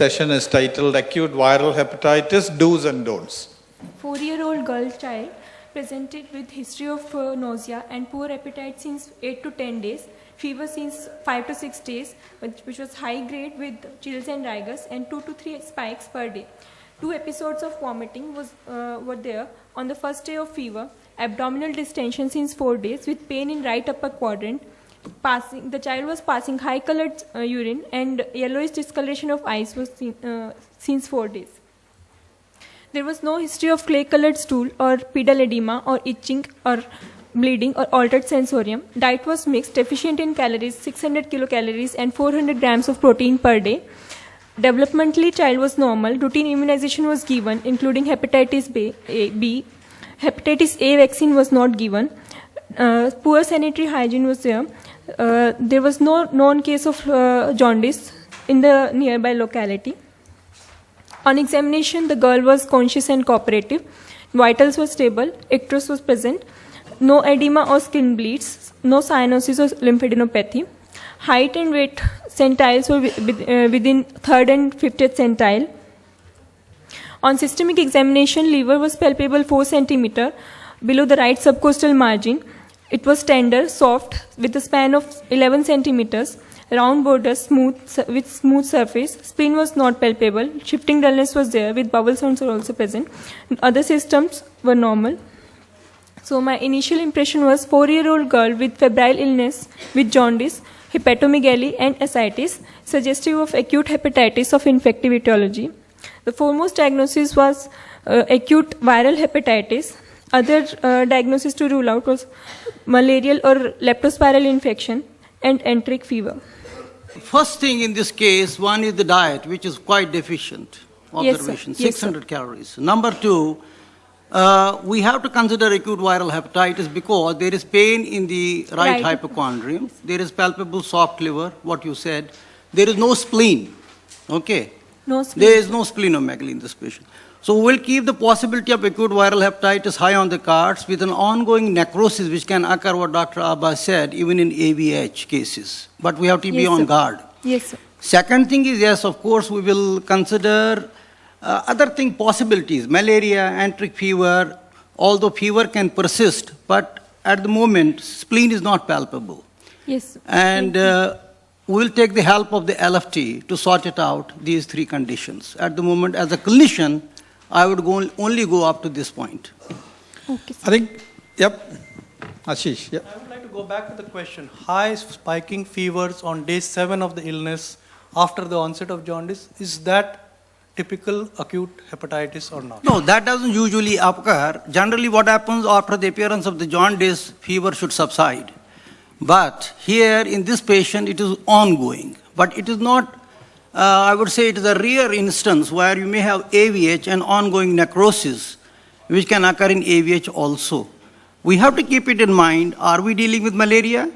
Session is titled Acute Viral Hepatitis Do's and Don'ts. 4-year-old girl child presented with history of nausea and poor appetite since 8 to 10 days, fever since 5 to 6 days, which was high grade with chills and rigors, and 2 to 3 spikes per day. 2 episodes of vomiting were there on the first day of fever, abdominal distension since 4 days with pain in right upper quadrant. The child was passing high colored urine and yellowish discoloration of eyes was seen, since 4 days. There was no history of clay-colored stool or pedal edema or itching or bleeding or altered sensorium. Diet was mixed, deficient in calories, 600 kilocalories and 400 grams of protein per day. Developmentally, child was normal. Routine immunization was given, including hepatitis B. Hepatitis A vaccine was not given. Poor sanitary hygiene was there. There was no known case of jaundice in the nearby locality. On examination, the girl was conscious and cooperative. Vitals were stable. Icterus was present. No edema or skin bleeds. No cyanosis or lymphadenopathy. Height and weight centiles were within 3rd and 50th centile. On systemic examination, liver was palpable 4 cm below the right subcostal margin. It was tender, soft, with a span of 11 centimeters. Round borders, with smooth surface. Spleen was not palpable. Shifting dullness was there, with bowel sounds were also present. Other systems were normal. So my initial impression was 4-year-old girl with febrile illness, with jaundice, hepatomegaly and ascites, suggestive of acute hepatitis of infective etiology. The foremost diagnosis was acute viral hepatitis. Other diagnosis to rule out was malarial or leptospiral infection and enteric fever. First thing in this case, one is the diet, which is quite deficient. Observation, Yes, 600 calories. Number 2, we have to consider acute viral hepatitis because there is pain in the right hypochondrium. There is palpable soft liver, what you said. There is no spleen. Okay? No spleen. There is no splenomegaly in this patient. So we'll keep the possibility of acute viral hepatitis high on the cards with an ongoing necrosis which can occur, what Dr. Abbas said, even in AVH cases. But we have to be on guard. Yes, sir. Second thing is, yes, of course, we will consider other possibilities, malaria, enteric fever, although fever can persist, but at the moment, spleen is not palpable. Yes. And we will take the help of the LFT to sort it out, these 3 conditions. At the moment, as a clinician, I would only go up to this point. Okay, I think, yep. Ashish, yep. I would like to go back to the question. High spiking fevers on day 7 of the illness after the onset of jaundice, is that typical acute hepatitis or not? No, that doesn't usually occur. Generally, what happens after the appearance of the jaundice, fever should subside. But here in this patient, it is ongoing. But it is not, I would say it is a rare instance where you may have AVH and ongoing necrosis, which can occur in AVH also. We have to keep it in mind, are we dealing with malaria?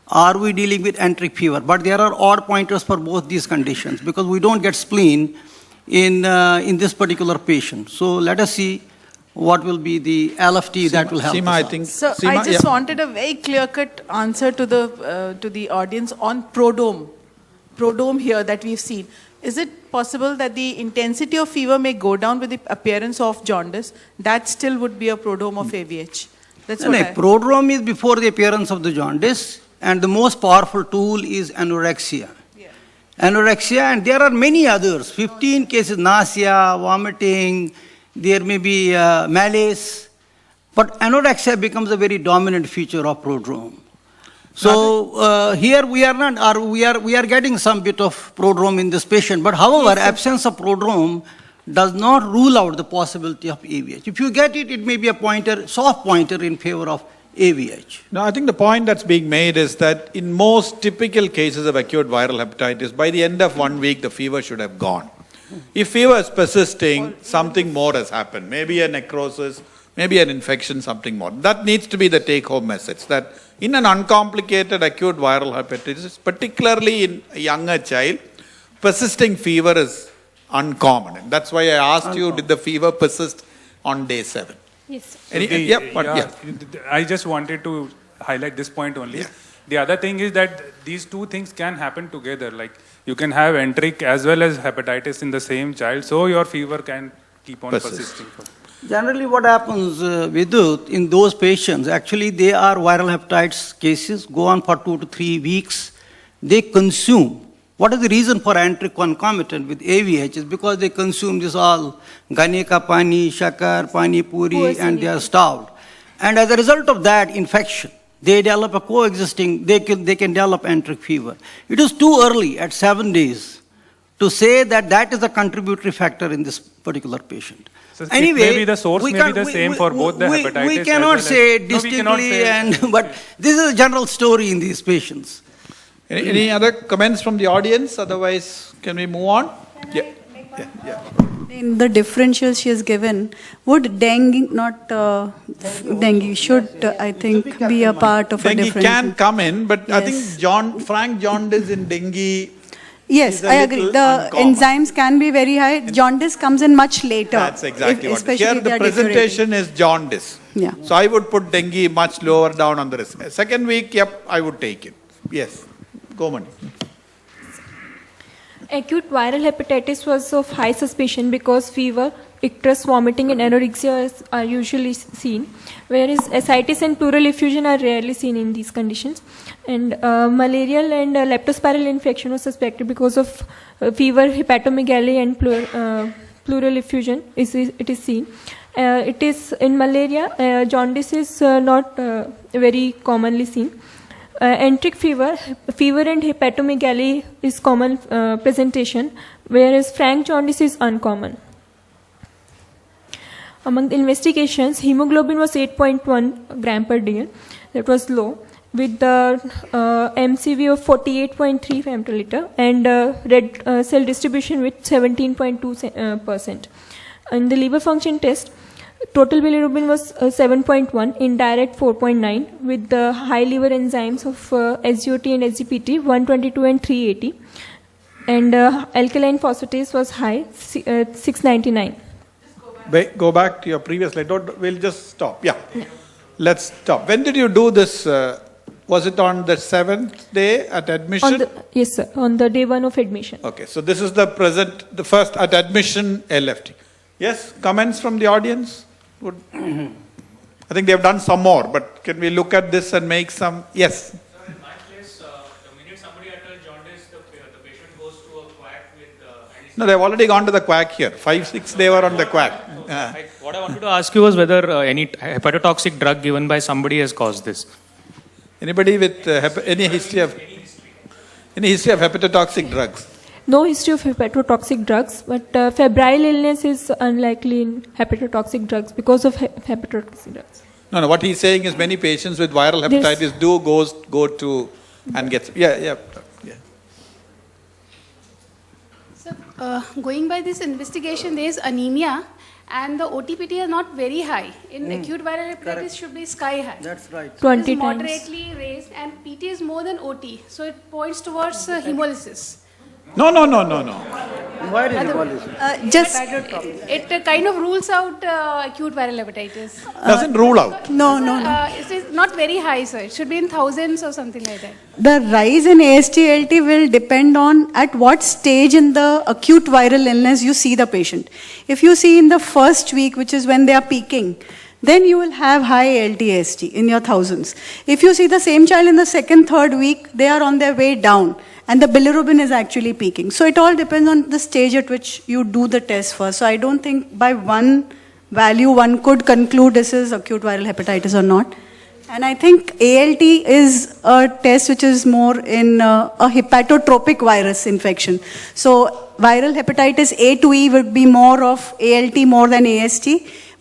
Are we dealing with enteric fever? But there are odd pointers for both these conditions because we don't get spleen in this particular patient. So let us see what will be the LFT that will help Seema, us I out. think. So Seema, I just yeah. wanted a very clear-cut answer to the audience on prodrome here that we've seen. Is it possible that the intensity of fever may go down with the appearance of jaundice? That still would be a prodrome of AVH. That's what Prodrome is before the appearance of the jaundice, and the most powerful tool is anorexia. Yeah. Anorexia, and there are many others, 15 cases, nausea, vomiting, there may be malaise, but anorexia becomes a very dominant feature of prodrome. So here we are not, we are getting some bit of prodrome in this patient, but however, absence of prodrome does not rule out the possibility of AVH. If you get it, it may be a pointer, soft pointer in favor of AVH. No, I think the point that's being made is that in most typical cases of acute viral hepatitis, by the end of 1 week, the fever should have gone. If fever is persisting, something more has happened. Maybe a necrosis, maybe an infection, something more. That needs to be the take-home message, that in an uncomplicated acute viral hepatitis, particularly in a younger child, persisting fever is uncommon. And that's why I asked you, did the fever persist on day 7? Yes. I just wanted to highlight this point only. The other thing is that these two things can happen together. Like you can have enteric as well as hepatitis in the same child, so your fever can keep on Persist. persisting. Generally, what happens, Vidut, in those patients, actually they are viral hepatitis cases, go on for 2 to 3 weeks. They consume. What is the reason for enteric concomitant with AVH? Is because they consume this all gane ka pani, shakar, pani puri, and they are starved. And as a result of that infection, they develop a coexisting, they can develop enteric fever. It is too early at 7 days to say that that is a contributory factor in this particular patient. So maybe the source may be the same for both the hepatitis. We as cannot well as- say No, we cannot distinctly, say- but this is a general story in these patients. Any other comments from the audience? Otherwise, can we move on? Yeah. In the differentials she has given, would dengue not, dengue should, I think, be a part of a Dengue differential? can come in, but I think Yes. frank jaundice in dengue, Yes, is a I agree. little The uncommon. enzymes can be very high. Jaundice comes in much later. that's exactly what it is. Especially Here if they the are deteriorating. presentation is jaundice. Yeah. So I would put dengue much lower down on the risk. Second week, yep, I would take it. Yes. Go Mani. Acute viral hepatitis was of high suspicion because fever, icterus, vomiting, and anorexia are usually seen, whereas ascites and pleural effusion are rarely seen in these conditions. And malarial and leptospiral infection was suspected because of fever, hepatomegaly, and pleural effusion. It is seen. It is in malaria, jaundice is not very commonly seen. Enteric fever and hepatomegaly is common presentation, whereas frank jaundice is uncommon. Among the investigations, hemoglobin was 8.1 gram per day. That was low, with the MCV of 48.3 femtoliter and red cell distribution with 17.2%. In the liver function test, total bilirubin was 7.1, indirect 4.9, with the high liver enzymes of SGOT and SGPT 122 and 380, and alkaline phosphatase was high 699. Go back to your previous slide. We'll just stop. Yeah. Let's stop. When did you do this? Was it on the 7th day at admission? Yes, sir. On the day 1 of admission. Okay, so this is the first at admission LFT. Yes, comments from the audience? I think they have done some more, but can we look at this and make some? Yes. In my case, the minute somebody utters jaundice, the patient goes to a quack with. No, they've already gone to the quack here. 5, 6, they were on the quack. What I wanted to ask you was whether any hepatotoxic drug given by somebody has caused this. Anybody with any history of hepatotoxic drugs? No history of hepatotoxic drugs, but febrile illness is unlikely in hepatotoxic drugs because of hepatotoxic drugs. No, what he's saying is many patients with viral hepatitis go to and get. Yeah. So, going by this investigation, there is anemia, and the OTPT is not very high. In acute viral hepatitis, should be sky high. That's right. 20 It is times. moderately raised, and PT is more than OT, so it points towards hemolysis. No. Why is hemolysis? It kind of rules out acute viral hepatitis. Doesn't rule out. No. It is not very high, sir. It should be in thousands or something like that. The rise in AST-ALT will depend on at what stage in the acute viral illness you see the patient. If you see in the first week, which is when they are peaking, then you will have high ALT-AST in your thousands. If you see the same child in the second, third week, they are on their way down, and the bilirubin is actually peaking. So it all depends on the stage at which you do the test first. So I don't think by one value one could conclude this is acute viral hepatitis or not. And I think ALT is a test which is more in a hepatotropic virus infection. So viral hepatitis A to E would be more of ALT more than AST.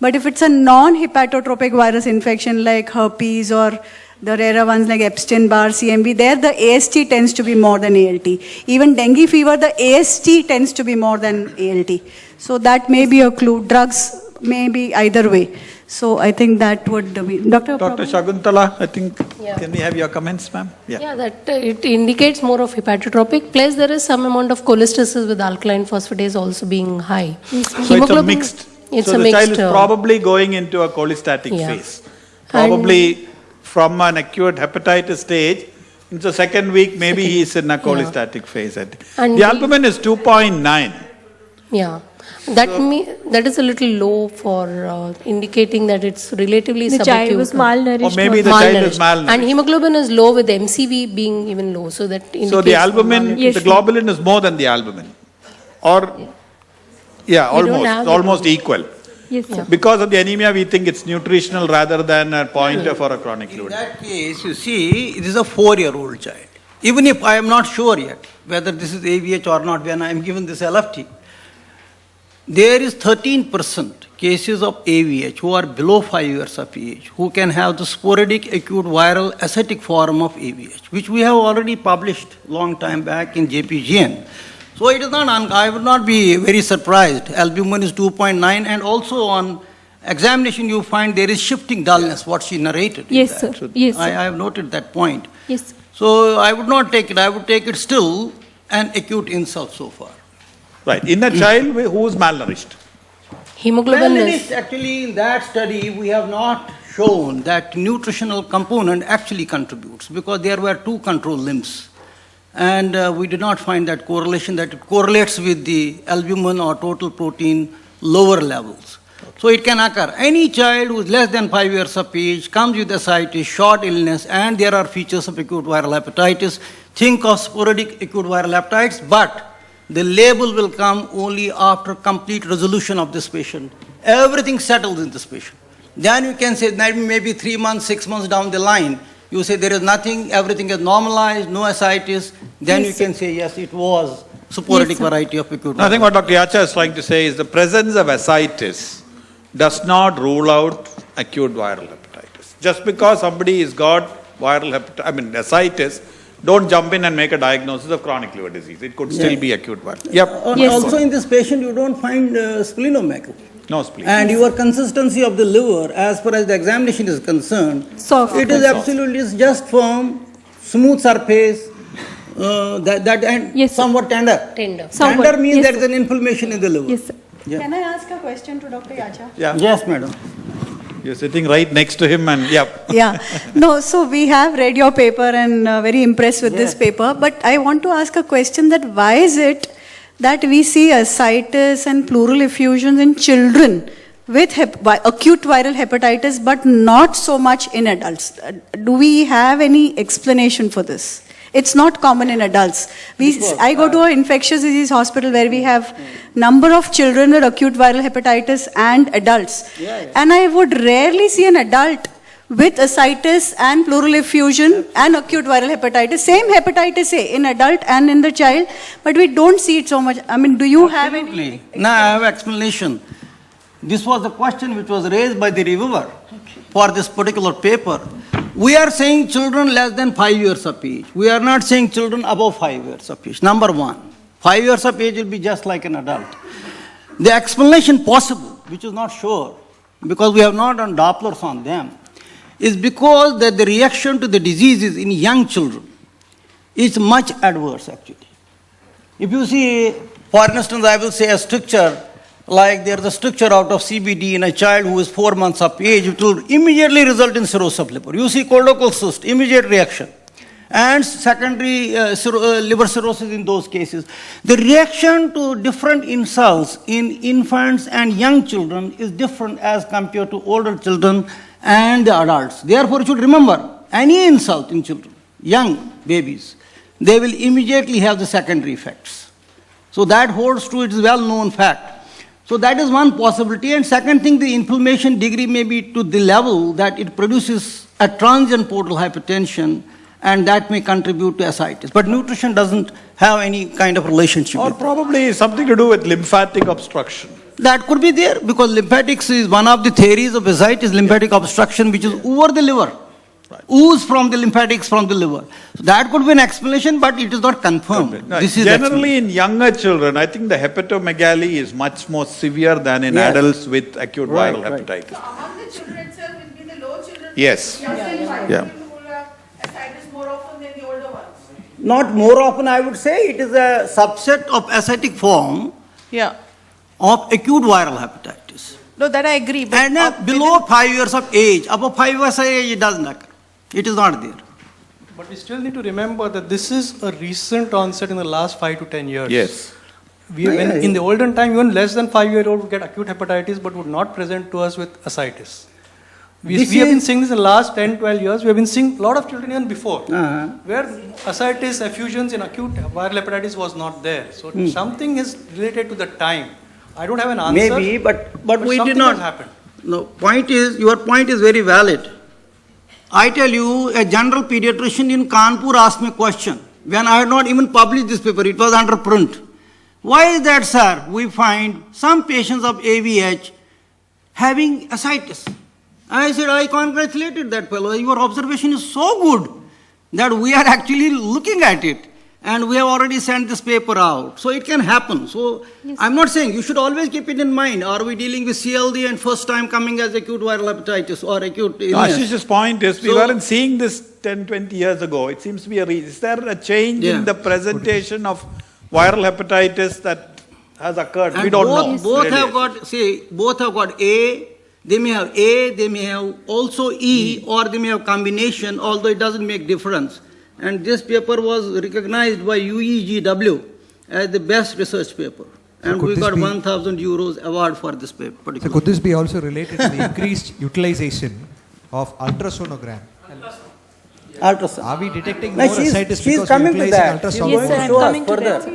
But if it's a non-hepatotropic virus infection like herpes or the rarer ones like Epstein-Barr, CMV, there the AST tends to be more than ALT. Even dengue fever, the AST tends to be more than ALT. So that may be a clue. Drugs may be either way. So I think that would be... Dr. Shakuntala, I think, can we have your comments, ma'am? Yeah, that it indicates more of hepatotropic, plus there is some amount of cholestasis with alkaline phosphatase also being high. So it's a mixed. It's so a the mixed, child is probably going into a cholestatic yeah. phase. Probably from an acute hepatitis stage In the second week, maybe he is in a cholestatic phase. And The the- albumin is 2.9. Yeah, that is a little low for indicating that it's relatively The subacute. child was malnourished. Or maybe the child is malnourished. And hemoglobin is low with MCV being even low, so that indicates. So the albumin, malnutrition. the globulin is more than the albumin. Or, yeah, We don't have almost the- equal. Yes, sir. Because of the anemia, we think it's nutritional rather than a pointer for a chronic In fluid. that case, you see, it is a 4-year-old child. Even if I am not sure yet whether this is AVH or not, when I am given this LFT, there is 13% cases of AVH who are below 5 years of age, who can have the sporadic acute viral ascitic form of AVH, which we have already published long time back in JPGN. So it is not, I would not be very surprised. Albumin is 2.9, and also on examination you find there is shifting dullness, what she narrated. in Yes, that. sir. Yes, I sir. have noted that point. Yes, sir. So I would not take it, I would take it still an acute insult so far. Right, in a child who is malnourished. Hemoglobin Malnourished, is. actually, in that study, we have not shown that nutritional component actually contributes, because there were 2 control limbs. And we did not find that correlation, that it correlates with the albumin or total protein lower levels. So it can occur. Any child who is less than 5 years of age comes with ascites, short illness, and there are features of acute viral hepatitis. Think of sporadic acute viral hepatitis, but the label will come only after complete resolution of this patient. Everything settles in this patient. Then you can say maybe 3 months, 6 months down the line, you say there is nothing, everything is normalized, no ascites, then you can say, yes, it was sporadic Yes, sir. variety of acute I think viral. what Dr. Yacha is trying to say is the presence of ascites does not rule out acute viral hepatitis. Just because somebody has got ascites, don't jump in and make a diagnosis of chronic liver disease. It could still be acute viral. Yep. Yes, Also sir. in this patient, you don't find splenomegaly. No spleen. And your consistency of the liver, as far as the examination is concerned, Soft. it is absolutely just firm, smooth surface, and Yes, sir. somewhat tender. Tender. Somewhat. Tender means Yes, there is sir. an inflammation in the liver. Yes, sir. Yeah. Can I ask a question to Dr. Yacha? Yeah. Yes, madam. You're sitting right next to him and, yep. Yeah. No, so we have read your paper and very impressed with this paper. But I want to ask a question that why is it that we see ascites and pleural effusions in children with acute viral hepatitis, but not so much in adults? Do we have any explanation for this? It's not common in adults. I go to an infectious disease hospital where we have number of children with acute viral hepatitis and adults. And I would rarely see an adult with ascites and pleural effusion and acute viral hepatitis. Same hepatitis A in adult and in the child, but we don't see it so much. I mean, do you have any? Absolutely. Now I have explanation. This was the question which was raised by the reviewer for this particular paper. We are saying children less than 5 years of age. We are not saying children above 5 years of age. Number one, 5 years of age will be just like an adult. The explanation possible, which is not sure, because we have not done Dopplers on them, is because that the reaction to the diseases in young children is much adverse actually. If you see, for instance, I will say a stricture, like there is a stricture out of CBD in a child who is 4 months of age, it will immediately result in cirrhosis of liver. You see choledochocyst, immediate reaction. And secondary liver cirrhosis in those cases. The reaction to different insults in infants and young children is different as compared to older children and the adults. Therefore, you should remember, any insult in children, young babies, they will immediately have the secondary effects. So that holds true, it is a well-known fact. So that is one possibility. And second thing, the inflammation degree may be to the level that it produces a transient portal hypertension, and that may contribute to ascites. But nutrition doesn't have any kind of relationship Or with it. probably something to do with lymphatic obstruction. That could be there, because lymphatics is one of the theories of ascites, lymphatic obstruction, which is over the liver. Right. Ooze from the lymphatics from the liver. So that could be an explanation, but it is not confirmed. No, This is generally, in younger children, I think the hepatomegaly is much more severe than in Yes. adults with acute Right, viral right. hepatitis. Among the children itself will be the low children. Yes. Yeah. Who will have ascites more often than the older ones. Not more often, I would say, it is a subset of ascitic form Yeah. of acute viral hepatitis. No, that I agree. But And below 5 years of age, above 5 years of age, it doesn't occur. It is not there. But we still need to remember that this is a recent onset in the last 5 to 10 years. Yes. In the olden time, even less than 5-year-old would get acute hepatitis but would not present to us with ascites. We have been seeing this in the last 10, 12 years. We have been seeing a lot of children even before, where ascites, effusions in acute viral hepatitis was not there. So something is related to the time. I don't have an answer. Maybe, but we something did not. has happened. No, your point is very valid. I tell you, a general pediatrician in Kanpur asked me a question when I had not even published this paper. It was under print. Why is that, sir? We find some patients of AVH having ascites. I said, I congratulated that fellow. Your observation is so good that we are actually looking at it. And we have already sent this paper out. So it can happen. So I'm not saying, you should always keep it in mind. Are we dealing with CLD and first time coming as acute viral hepatitis or acute illness? Ashish's point is, we weren't seeing this 10, 20 years ago. It seems to be is there a change in the presentation of viral hepatitis that has occurred? And we don't know. Both really. have got A, they may have A, they may have also E, or they may have combination, although it doesn't make difference. And this paper was recognized by UEGW as the best research paper. And we got 1,000 euros award for this paper. So could this be also related to the increased utilization of ultrasonogram? Ultrasound. Are we detecting more ascites she's because coming we're to utilizing that. ultrasound? Yes, sir, I'm coming to that.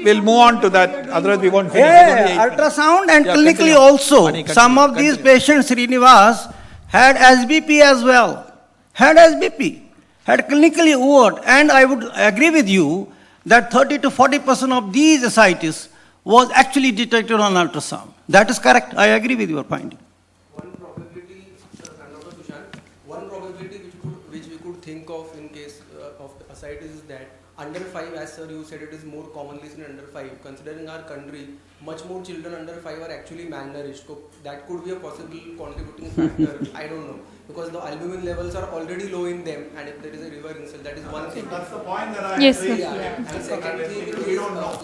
We'll move on to that, otherwise we won't finish. Yeah, ultrasound and clinically continue. also. Mani, continue, Some of these continue. patients, Srinivas, had SBP as well. Had SBP. Had clinically overt. And I would agree with you that 30 to 40% of these ascites was actually detected on ultrasound. That is correct. I agree with your finding. One probability, one probability which we could think of in case of ascites is that under 5, as sir you said, it is more commonly seen under 5. Considering our country, much more children under 5 are actually malnourished. So that could be a possible contributing factor. I don't know. Because the albumin levels are already low in them, and if there is a river insult, that is one thing. That's the point that I Yes, agree. sir. And second thing is,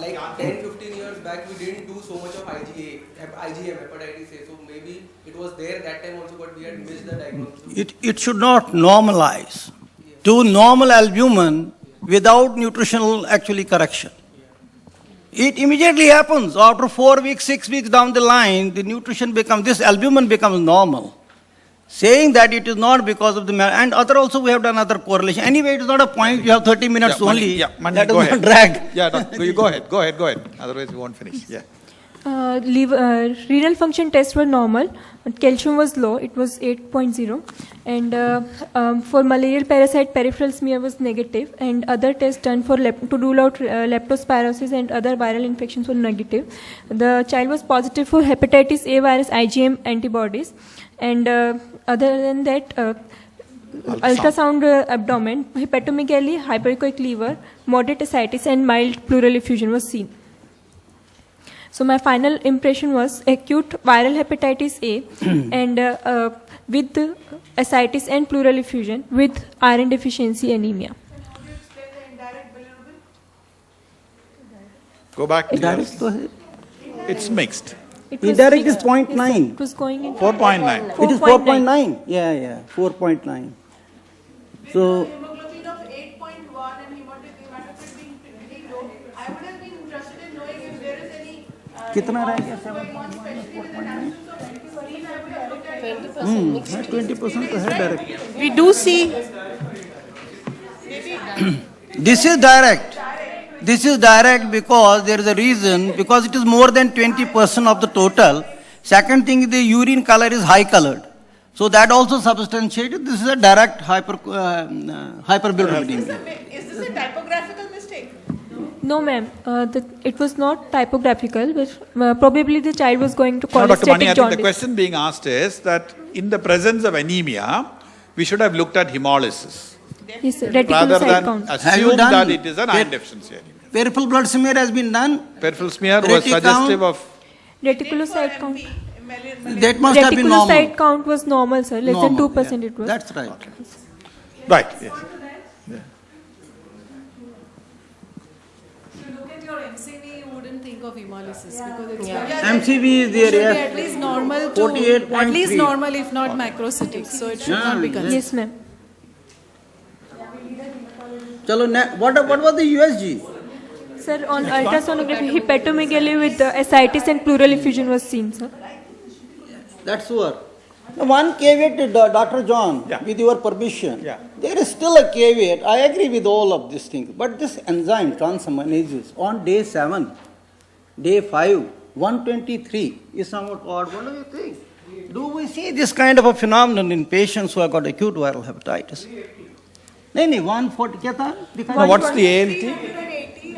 like 10-15 years back, we didn't do so much of IgM, hepatitis A. So maybe it was there that time also, but we had missed the diagnosis. It should not normalize to normal albumin without nutritional actually correction. It immediately happens. After 4 weeks, 6 weeks down the line, the nutrition becomes, this albumin becomes normal. Saying that it is not because of the, and other also we have done other correlation. Anyway, it is not a point, you have 30 minutes only. Mani, That go is ahead. not drag. Yeah, no, you go ahead, go ahead. Otherwise we won't finish. Yeah. Renal function tests were normal, but calcium was low, it was 8.0. And for malarial parasite, peripheral smear was negative, and other tests done for to rule out leptospirosis and other viral infections were negative. The child was positive for hepatitis A virus IgM antibodies, and other than that, ultrasound abdomen, hepatomegaly, hyperechoic liver, moderate ascites, and mild pleural effusion was seen. So my final impression was acute viral hepatitis A and with ascites and pleural effusion with iron deficiency anemia. Go back to Indirect, yours. go ahead. It's mixed. It was Indirect is mixed. 0.9. It was going in 4.9. It is 4.9. Yeah, 4.9. So, Hemoglobin of 8.1 and hematocrit being pretty low. I would have been interested in knowing if there is any कितना रह गया 7.1, 20% तो है direct. We do see This is direct. This is direct because there is a reason, because it is more than 20% of the total. Second thing, the urine color is high colored. So that also substantiated. This is a direct hyperbilirubinemia. Is this a typographical mistake? No, ma'am. It was not typographical, but probably the child was going to No, Dr. Mani, cholestatic I think the jaundice. question being asked is that in the presence of anemia, we should have looked at hemolysis Yes, sir. rather Reticulocyte than count. Have you assume done that it is an iron deficiency anemia. Peripheral blood smear has been done. Peripheral smear was Reti suggestive count? of Reticulocyte count. That must have been normal. Reticulocyte count was normal, sir. Less than Normal, 2% yeah. it was. That's right. right. Yes. Look at your MCV, you wouldn't think of hemolysis because it's MCV is there, should be yes. at least normal to 48.3. at least normal if not macrocytic, so it should not be considered. Yes, ma'am. Chalo, what was the USG? Sir, on ultrasonography, hepatomegaly with ascites and pleural effusion was seen, sir. That's what. One caveat to Dr. John, with your permission. There is still a caveat. I agree with all of these things. But this enzyme transaminases on day 7, day 5, 123 is somewhat odd. What do you think? Do we see this kind of a phenomenon in patients who have got acute viral hepatitis? No, 140. What's the ALT?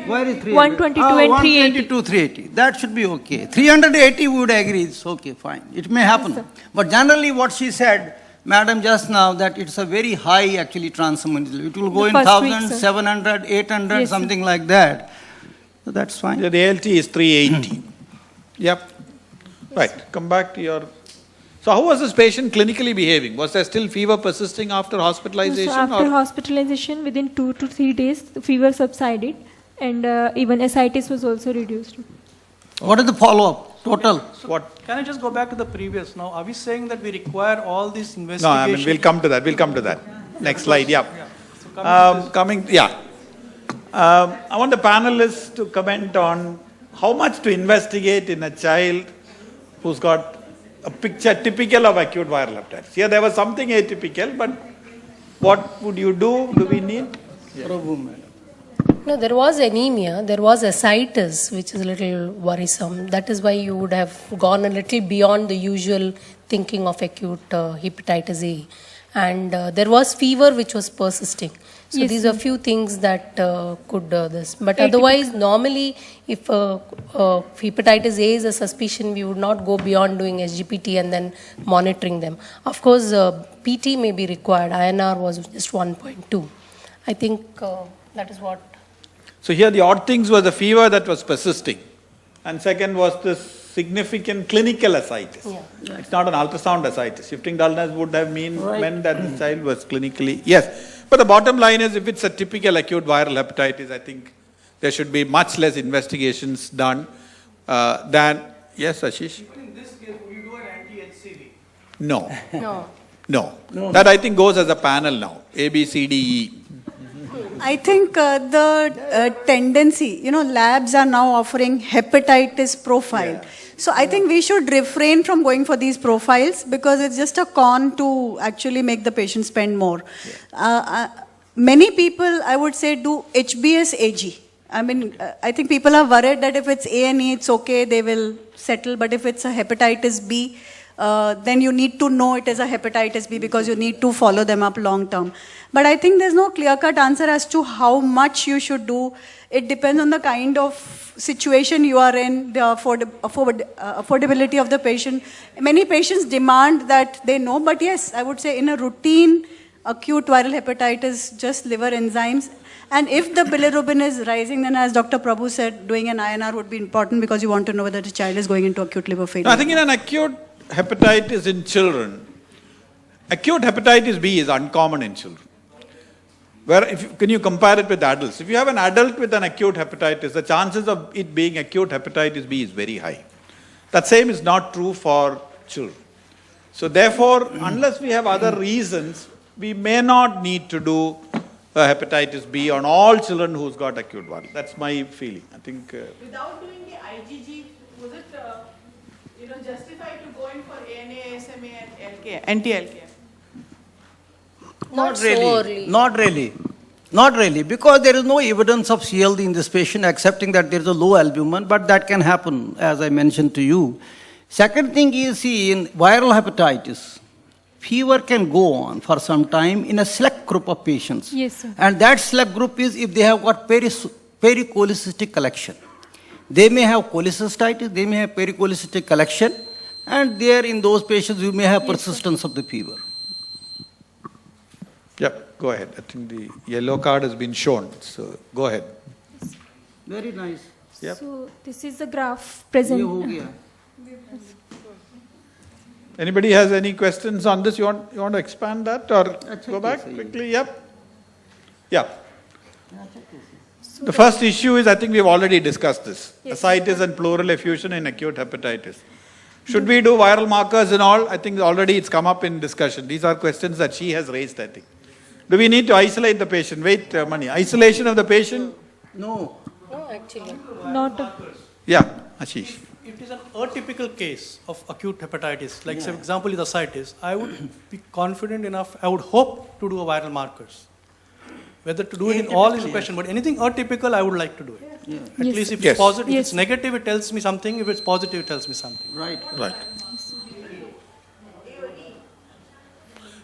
Where is 300? 122 and 380. 122, 380. That should be okay. 380 we would agree, it's okay, fine. It may happen. Yes, but generally what she said, madam, just now, that it's a very high actually transaminase. It will go in 1,000, 700, 800, Yes, something like that. So that's fine. The ALT is 380. Yep. Right, come back to your... So how was this patient clinically behaving? Was there still fever persisting after hospitalization? So after hospitalization, within 2 to 3 days, the fever subsided and even ascites was also reduced. What is the follow-up, total? What? Can I just go back to the previous? Now, are we saying that we require all these investigations? No, I mean, we'll come to that. Next slide, yeah. So I want the panelists to comment on how much to investigate in a child who's got a picture typical of acute viral hepatitis. Here there was something atypical, but what would you do? Do we need? No, there was anemia, there was ascites, which is a little worrisome. That is why you would have gone a little beyond the usual thinking of acute hepatitis A. And there was fever which was persisting. So Yes, these are few things that could this. But otherwise, normally, if hepatitis A is a suspicion, we would not go beyond doing SGPT and then monitoring them. Of course, PT may be required. INR was just 1.2. I think that is what. So here the odd things was the fever that was persisting. And second was this significant clinical ascites. Yeah. It's not an ultrasound ascites. Shifting dullness would have meant that the child was clinically, yes. But the bottom line is if it's a typical acute viral hepatitis, I think there should be much less investigations done than, yes, Ashish? In this case, would you do an anti-HCV? No. No. No. That I think goes as a panel now, A, B, C, D, E. I think the tendency, labs are now offering hepatitis profile. So I think we should refrain from going for these profiles because it's just a con to actually make the patient spend more. Many people, I would say, do HBS AG. I mean, I think people are worried that if it's A and E, it's okay, they will settle. But if it's a hepatitis B, then you need to know it is a hepatitis B because you need to follow them up long term. But I think there's no clear-cut answer as to how much you should do. It depends on the kind of situation you are in, the affordability of the patient. Many patients demand that they know, but yes, I would say in a routine acute viral hepatitis, just liver enzymes. And if the bilirubin is rising, then as Dr. Prabhu said, doing an INR would be important because you want to know whether the child is going into acute liver failure. I think in an acute hepatitis in children, acute hepatitis B is uncommon in children. Can you compare it with adults? If you have an adult with an acute hepatitis, the chances of it being acute hepatitis B is very high. That same is not true for children. So therefore, unless we have other reasons, we may not need to do hepatitis B on all children who's got acute one. That's my feeling. I think. Without doing the IgG, was it justified to go in for ANA, SMA, and LK, anti-LK? Not really. Not really, because there is no evidence of CLD in this patient, accepting that there is a low albumin, but that can happen, as I mentioned to you. Second thing is, see, in viral hepatitis, fever can go on for some time in a select group of patients. Yes, sir. And that select group is if they have got pericholecystic collection. They may have cholecystitis, they may have pericholecystic collection, and there in those patients you may have persistence of the fever. Yep, go ahead. I think the yellow card has been shown, so go ahead. Very nice. Yep. So this is the graph present. Anybody has any questions on this? You want to expand that or go back quickly? Yep. Yeah. The first issue is, I think we've already discussed this. Ascites and pleural effusion in acute hepatitis. Should we do viral markers and all? I think already it's come up in discussion. These are questions that she has raised, I think. Do we need to isolate the patient? Wait, Mani, isolation of the patient? No. No, actually. Not a, Yeah, Ashish. It is an atypical case of acute hepatitis, like say, for example, is ascites. I would be confident enough, I would hope to do a viral markers. Whether to do it in all is a question, but anything atypical, I would like to do it. At Yes. least if Yes. it's positive, if Yes. it's negative, it tells me something. If it's positive, it tells me something. Right. Right.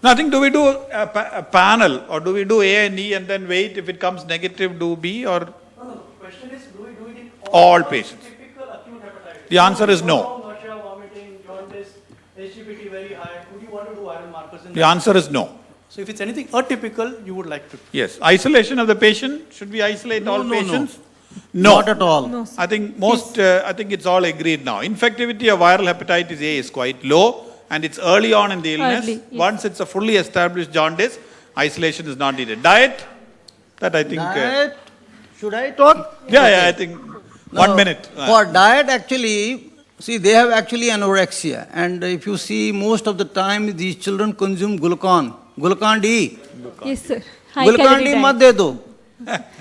Now, I think, do we do a panel, or do we do A and E and then wait, if it comes negative, do B, or No, no, the question is, do we do it in all patients? typical acute hepatitis? The answer is no. Nausea, vomiting, jaundice, SGPT very high. Would you want to do viral markers in The that? answer is no. So if it's anything atypical, you would like to. Yes. Isolation of the patient, should we isolate all no, no. patients? No. Not at all. no. I think I think it's all agreed now. Infectivity of viral hepatitis A is quite low, and it's early on in the illness. Early, yes. Once it's a fully established jaundice, isolation is not needed. Diet, that I think. Diet, should I talk? Yeah, I think 1 minute. For diet, actually, see, they have actually anorexia. And if you see, most of the time, these children consume Glucon D. Yes, sir. High Glucon calorie D diet. mat de do.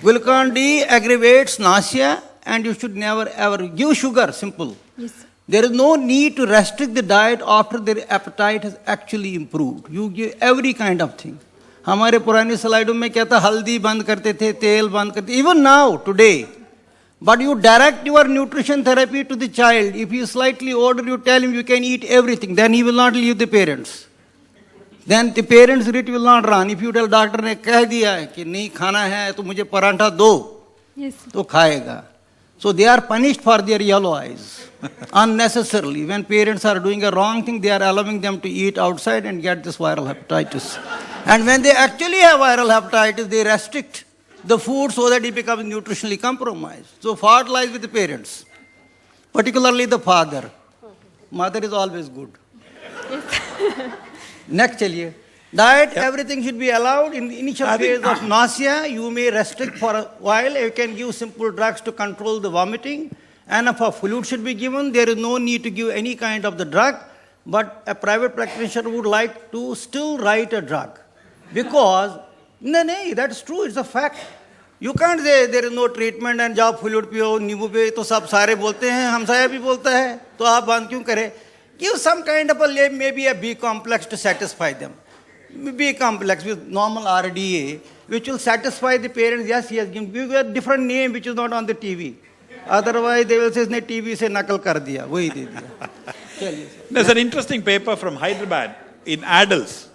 Glucon D aggravates nausea, and you should never ever give sugar, simple. Yes, sir. There is no need to restrict the diet after their appetite has actually improved. You give every kind of thing. हमारे पुरानी स्लाइडों में क्या था, हल्दी बंद करते थे, तेल बंद करते, even now, today. But you direct your nutrition therapy to the child. If he is slightly older, you tell him you can eat everything. Then he will not leave the parents. Then the parents' writ will not run. If you tell doctor ने कह दिया है कि नहीं खाना है तो मुझे पराठा दो, Yes, sir. तो खाएगा. So they are punished for their yellow eyes unnecessarily. When parents are doing a wrong thing, they are allowing them to eat outside and get this viral hepatitis. And when they actually have viral hepatitis, they restrict the food so that it becomes nutritionally compromised. So fault lies with the parents, particularly the father. Mother is always good. Next, chaliye. Diet, everything should be allowed. In the initial phase of nausea, you may restrict for a while. You can give simple drugs to control the vomiting. Enough of fluid should be given. There is no need to give any kind of the drug. But a private practitioner would like to still write a drug. Because, no, that's true, it's a fact. You can't say there is no treatment and जाओ fluid पियो, नींबू पे, तो सब सारे बोलते हैं, हमसाया भी बोलता है, तो आप बंद क्यों करें? Give some kind of maybe a B complex to satisfy them. B complex with normal RDA, which will satisfy the parents. Yes, he has given. Give a different name which is not on the TV. Otherwise, they will say, "ने TV से नकल कर दिया, वही दे दिया." There's an interesting paper from Hyderabad in adults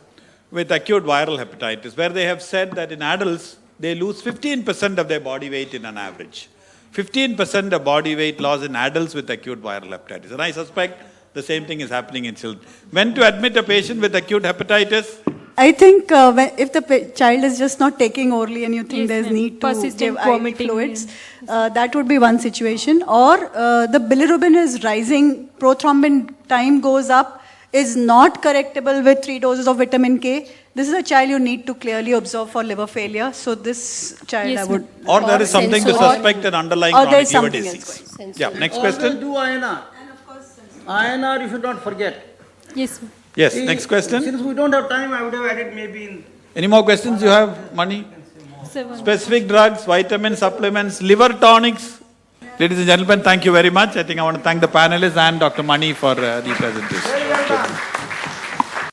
with acute viral hepatitis, where they have said that in adults, they lose 15% of their body weight in an average. 15% of body weight loss in adults with acute viral hepatitis. And I suspect the same thing is happening in children. When to admit a patient with acute hepatitis? I think if the child is just not taking orally and you think Yes, there's ma'am. need to Persistent give IV vomiting, fluids, that would be one situation. Or the bilirubin is rising, prothrombin time goes up, is not correctable with 3 doses of vitamin K. This is a child you need to clearly observe for liver failure. So this child Yes, I would... Or there is something to sensorial. suspect an underlying Or there is chronic liver something else disease. going. Yeah, next Always question. do INR. INR you should not forget. Yes, sir. Yes, See, next question. Since we don't have time, I would have added maybe in... Any more questions you have, Mani? 7. Specific drugs, vitamin supplements, liver tonics. Ladies and gentlemen, thank you very much. I think I want to thank the panelists and Dr. Mani for the presentation. Very well done.